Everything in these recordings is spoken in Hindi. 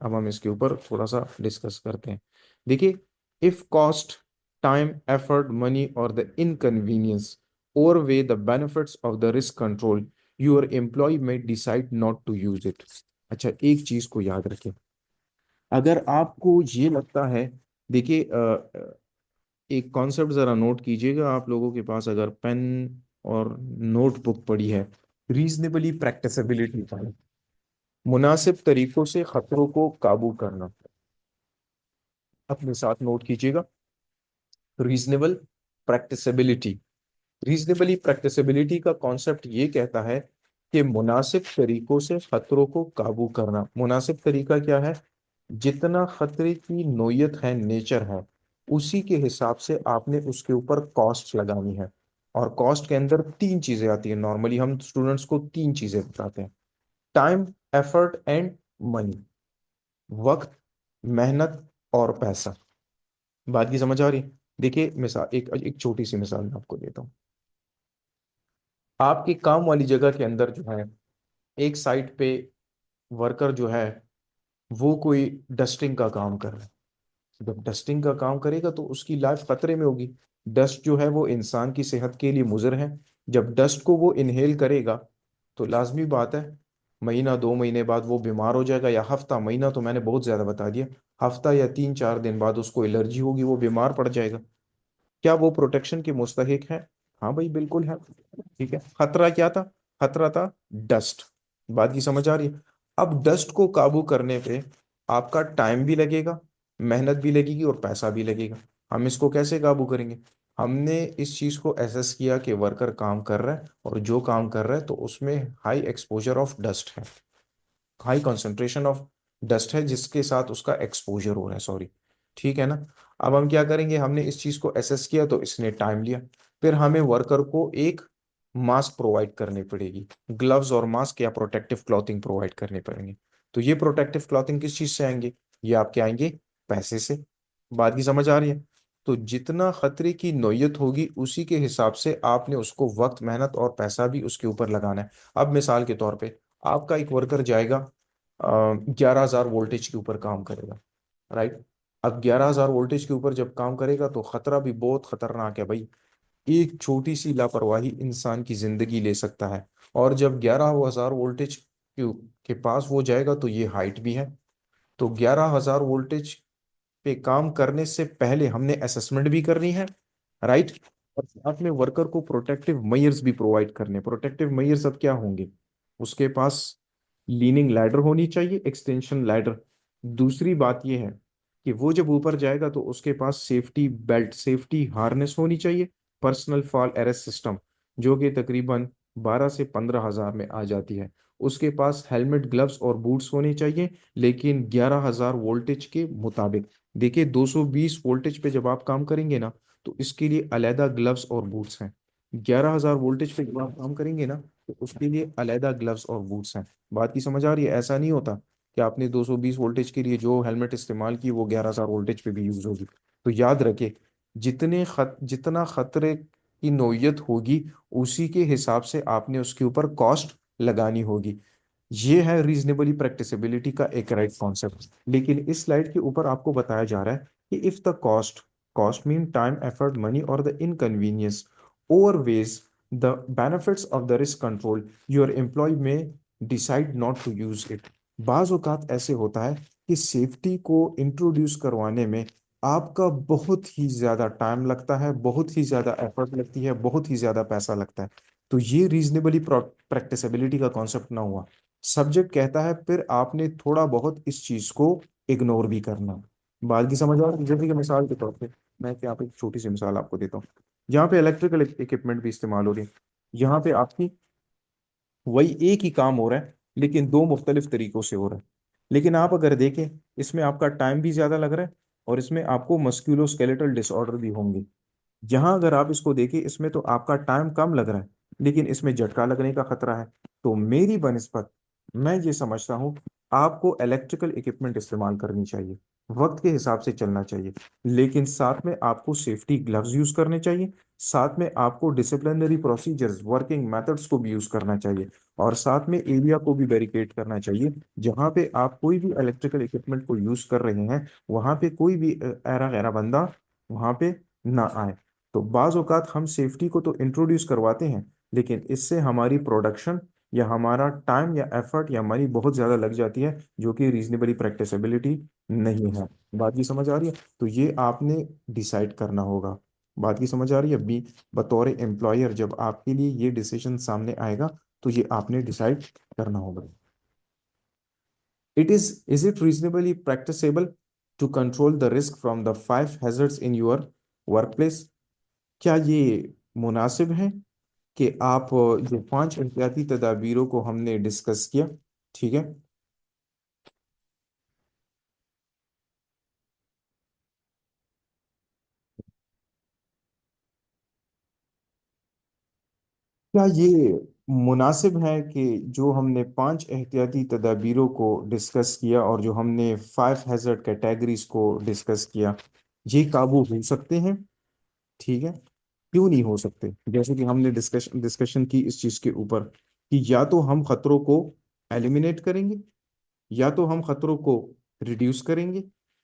अब हम इसके ऊपर थोड़ा सा डिस्कस करते हैं। देखिए, if cost, time, effort, money और the inconvenience outweigh the benefits of the risk control, your employee may decide not to use it। अच्छा, एक चीज को याद रखें, अगर आपको ये लगता है, देखिए एक कॉन्सेप्ट जरा नोट कीजिएगा, आप लोगों के पास अगर पेन और नोटबुक पड़ी है, रीजनेबली प्रैक्टिसेबिलिटी का, मुनासिब तरीकों से खतरों को काबू करना, अपने साथ नोट कीजिएगा। रीजनेबल प्रैक्टिसेबिलिटी, रीजनेबली प्रैक्टिसेबिलिटी का कॉन्सेप्ट ये कहता है कि मुनासिब तरीकों से खतरों को काबू करना। मुनासिब तरीका क्या है? जितना खतरे की नोयत है, नेचर है, उसी के हिसाब से आपने उसके ऊपर कॉस्ट लगानी है। और कॉस्ट के अंदर तीन चीजें आती है, नॉर्मली हम स्टूडेंट्स को तीन चीजें बताते हैं: टाइम, एफर्ट एंड मनी। वक्त, मेहनत और पैसा। बात की समझ आ रही है? देखिए मिसाल, एक एक छोटी सी मिसाल मैं आपको देता हूँ। आपकी काम वाली जगह के अंदर जो है, एक साइट पे वर्कर जो है वो कोई डस्टिंग का काम कर रहा है। जब डस्टिंग का काम करेगा तो उसकी लाइफ खतरे में होगी। डस्ट जो है वो इंसान की सेहत के लिए मुज़र है। जब डस्ट को वो इनहेल करेगा तो लाजमी बात है, महीना 2 महीने बाद वो बीमार हो जाएगा, या हफ्ता, महीना तो मैंने बहुत ज़्यादा बता दिया, हफ्ता या 3-4 दिन बाद उसको एलर्जी होगी, वो बीमार पड़ जाएगा। क्या वो प्रोटेक्शन के मुस्तहिक है? हाँ भाई, बिल्कुल है। ठीक है, खतरा क्या था? खतरा था डस्ट। बात की समझ आ रही है? अब डस्ट को काबू करने पे आपका टाइम भी लगेगा, मेहनत भी लगेगी और पैसा भी लगेगा। हम इसको कैसे काबू करेंगे? हमने इस चीज को एसेस किया कि वर्कर काम कर रहा है, और जो काम कर रहा है तो उसमें हाई एक्सपोजर ऑफ डस्ट है, हाई कंसंट्रेशन ऑफ डस्ट है जिसके साथ उसका एक्सपोजर हो रहा है, सॉरी। ठीक है ना? अब हम क्या करेंगे, हमने इस चीज को एसेस किया तो इसने टाइम लिया। फिर हमें वर्कर को एक मास्क प्रोवाइड करनी पड़ेगी, ग्लव्स और मास्क या प्रोटेक्टिव क्लॉथिंग प्रोवाइड करने पड़ेंगे। तो ये प्रोटेक्टिव क्लॉथिंग किस चीज से आएंगे? ये आपके आएंगे पैसे से। बात की समझ आ रही है? तो जितना खतरे की नोयत होगी उसी के हिसाब से आपने उसको वक्त, मेहनत और पैसा भी उसके ऊपर लगाना है। अब मिसाल के तौर पे आपका एक वर्कर जाएगा, 11,000 वोल्टेज के ऊपर काम करेगा, राइट? अब 11,000 वोल्टेज के ऊपर जब काम करेगा तो खतरा भी बहुत खतरनाक है भाई। एक छोटी सी लापरवाही इंसान की जिंदगी ले सकता है। और जब 11,000 वोल्टेज के पास वो जाएगा तो ये हाइट भी है। तो 11,000 वोल्टेज पे काम करने से पहले हमने असेसमेंट भी करनी है, राइट? और साथ में वर्कर को प्रोटेक्टिव मेजर्स भी प्रोवाइड करने। प्रोटेक्टिव मेजर्स अब क्या होंगे? उसके पास लीनिंग लैडर होनी चाहिए, एक्सटेंशन लैडर। दूसरी बात यह है कि वो जब ऊपर जाएगा तो उसके पास सेफ्टी बेल्ट, सेफ्टी हार्नेस होनी चाहिए, पर्सनल फॉल अरेस्ट सिस्टम, जो कि तकरीबन 12 से 15 हज़ार में आ जाती है। उसके पास हेलमेट, ग्लव्स और बूट्स होने चाहिए, लेकिन 11,000 वोल्टेज के मुताबिक। देखिए, 220 वोल्टेज पे जब आप काम करेंगे ना, तो इसके लिए अलहदा ग्लव्स और बूट्स हैं। 11,000 वोल्टेज पे जब आप काम करेंगे ना, तो उसके लिए अलहदा ग्लव्स और बूट्स हैं। बात की समझ आ रही है? ऐसा नहीं होता कि आपने 220 वोल्टेज के लिए जो हेलमेट इस्तेमाल की वो 11,000 वोल्टेज पे भी यूज होगी। तो याद रखे, जितना खतरे की नोयत होगी उसी के हिसाब से आपने उसके ऊपर कॉस्ट लगानी होगी। ये है रीजनेबली प्रैक्टिसेबिलिटी का एक राइट कॉन्सेप्ट। लेकिन इस स्लाइड के ऊपर आपको बताया जा रहा है कि if the cost, cost mean time, effort, money और the inconvenience outweighs the benefits of the risk control, your employ may decide not to use it. बाज औकात ऐसे होता है कि सेफ्टी को इंट्रोड्यूस करवाने में आपका बहुत ही ज्यादा टाइम लगता है, बहुत ही ज्यादा एफर्ट लगती है, बहुत ही ज्यादा पैसा लगता है। तो ये रीजनेबली प्रैक्टिसेबिलिटी का कॉन्सेप्ट ना हुआ। सब्जेक्ट कहता है फिर आपने थोड़ा बहुत इस चीज को इग्नोर भी करना। बात की समझ आ रही है? जैसे कि मिसाल के तौर पे मैं यहाँ पे एक छोटी सी मिसाल आपको देता हूँ। यहाँ पे इलेक्ट्रिकल इक्विपमेंट भी इस्तेमाल हो रही है। यहाँ पे आपकी वही एक ही काम हो रहा है, लेकिन दो मुख्तलिफ तरीकों से हो रहा है। लेकिन आप अगर देखें, इसमें आपका टाइम भी ज्यादा लग रहा है और इसमें आपको मस्कुलोस्केलेटल डिसऑर्डर भी होंगे। यहाँ अगर आप इसको देखें, इसमें तो आपका टाइम कम लग रहा है, लेकिन इसमें झटका लगने का खतरा है। तो मेरी बनिस्बत मैं ये समझता हूँ, आपको इलेक्ट्रिकल इक्विपमेंट इस्तेमाल करनी चाहिए, वक्त के हिसाब से चलना चाहिए, लेकिन साथ में आपको सेफ्टी ग्लव्स यूज करने चाहिए, साथ में आपको डिसिप्लिनरी प्रोसीजर्स वर्किंग मेथड्स को भी यूज करना चाहिए, और साथ में एरिया को भी बैरिकेड करना चाहिए। जहां पे आप कोई भी इलेक्ट्रिकल इक्विपमेंट को यूज कर रहे हैं, वहां पे कोई भी ऐरा गैरा बंदा वहां पे ना आए। तो बाज औकात हम सेफ्टी को तो इंट्रोड्यूस करवाते हैं, लेकिन इससे हमारी प्रोडक्शन या हमारा टाइम या एफर्ट या मनी बहुत ज्यादा लग जाती है, जो कि रीजनेबली प्रैक्टिसेबिलिटी नहीं है। बात की समझ आ रही है? तो ये आपने डिसाइड करना होगा। बात की समझ आ रही है? बी बतौर एम्प्लॉयर जब आपके लिए ये डिसीजन सामने आएगा, तो ये आपने डिसाइड करना होगा। Is it reasonably practicable to control the risk from the 5 hazards in your workplace? क्या ये मुनासिब है कि आप जो 5 एहतियाती तदाबीरों को हमने डिस्कस किया, ठीक है, क्या ये मुनासिब है कि जो हमने 5 एहतियाती तदाबीरों को डिस्कस किया और जो हमने 5 हैजर्ड कैटेगरीज को डिस्कस किया, ये काबू हो सकते हैं? ठीक है, क्यों नहीं हो सकते? जैसे कि हमने डिस्कशन की इस चीज के ऊपर कि या तो हम खतरों को एलिमिनेट करेंगे, या तो हम खतरों को रिड्यूस करेंगे,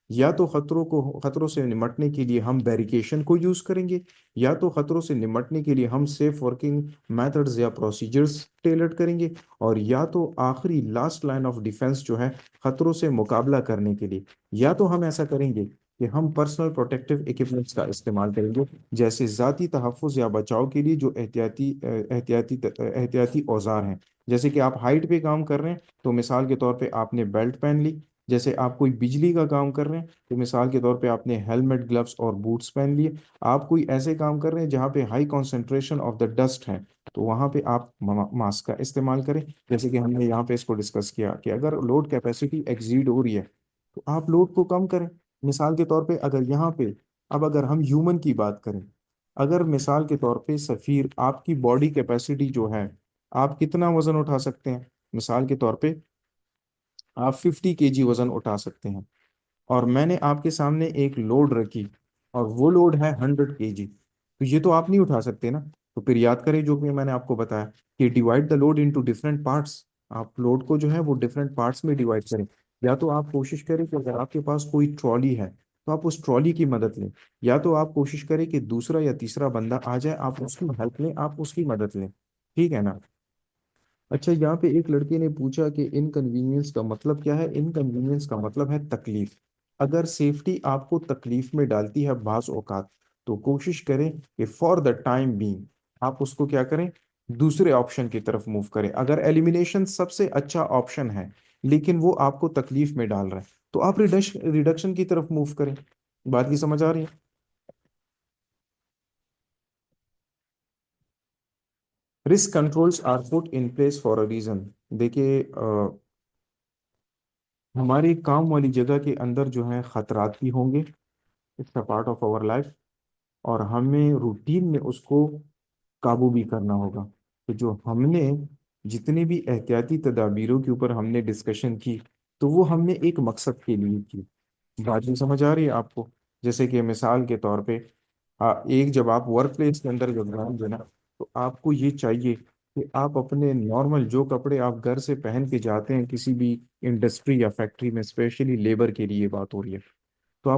या तो खतरों से निमटने के लिए हम बैरिकेशन को यूज करेंगे, या तो खतरों से निमटने के लिए हम सेफ वर्किंग मेथड्स या प्रोसीजर्स टेलर करेंगे, और या तो आखिरी लास्ट लाइन ऑफ डिफेंस जो है खतरों से मुकाबला करने के लिए, या तो हम ऐसा करेंगे कि हम पर्सनल प्रोटेक्टिव इक्विपमेंट्स का इस्तेमाल करेंगे, जैसे ज़ाती तहफ़्फ़ुज़ या बचाव के लिए जो एहतियाती औजार हैं। जैसे कि आप हाइट पे काम कर रहे हैं, तो मिसाल के तौर पे आपने बेल्ट पहन ली। जैसे आप कोई बिजली का काम कर रहे हैं, तो मिसाल के तौर पे आपने हेलमेट ग्लव्स और बूट्स पहन लिए। आप कोई ऐसे काम कर रहे हैं जहाँ पे high concentration of the dust है, तो वहाँ पे आप मास्क का इस्तेमाल करें। जैसे कि हमने यहाँ पे इसको डिस्कस किया कि अगर लोड कैपेसिटी एक्सीड हो रही है, तो आप लोड को कम करें। मिसाल के तौर पे अगर यहाँ पे, अब अगर हम ह्यूमन की बात करें, अगर मिसाल के तौर पे सफ़ीर आपकी बॉडी कैपेसिटी जो है, आप कितना वजन उठा सकते हैं? मिसाल के तौर पे आप 50 kg वजन उठा सकते हैं, और मैंने आपके सामने एक लोड रखी, और वो लोड है 100 kg, तो ये तो आप नहीं उठा सकते ना। तो फिर याद करें जो कि मैंने आपको बताया कि divide the load into different parts. आप लोड को जो है वो डिफरेंट पार्ट्स में डिवाइड करें। या तो आप कोशिश करें कि अगर आपके पास कोई ट्रॉली है, तो आप उस ट्रॉली की मदद लें, या तो आप कोशिश करें कि दूसरा या तीसरा बंदा आ जाए, आप उसकी हेल्प लें, आप उसकी मदद लें। ठीक है ना? अच्छा, यहाँ पे एक लड़के ने पूछा कि इनकन्वीनियंस का मतलब क्या है? इनकन्वीनियंस का मतलब है तकलीफ। अगर सेफ्टी आपको तकलीफ में डालती है बाज औकात, तो कोशिश करें कि फॉर द टाइम बीइंग आप उसको क्या करें, दूसरे ऑप्शन की तरफ मूव करें। अगर एलिमिनेशन सबसे अच्छा ऑप्शन है, लेकिन वो आपको तकलीफ में डाल रहा है, तो आप रिडक्शन की तरफ मूव करें। बात की समझ आ रही है? Risk controls are put in place for a reason. देखिए, हमारी काम वाली जगह के अंदर जो है खतरात भी होंगे, it's a part of our life, और हमें रूटीन में उसको काबू भी करना होगा। तो जो हमने जितनी भी एहतियाती तदाबीरों के ऊपर हमने डिस्कशन की, तो वो हमने एक मकसद के लिए की। बात भी समझ आ रही है आपको? जैसे कि मिसाल के तौर पे एक जब आप वर्क प्लेस के अंदर जब जाएंगे ना, तो आपको ये चाहिए कि आप अपने नॉर्मल जो कपड़े आप घर से पहन के जाते हैं किसी भी इंडस्ट्री या फैक्ट्री में, स्पेशली लेबर के लिए बात हो रही है,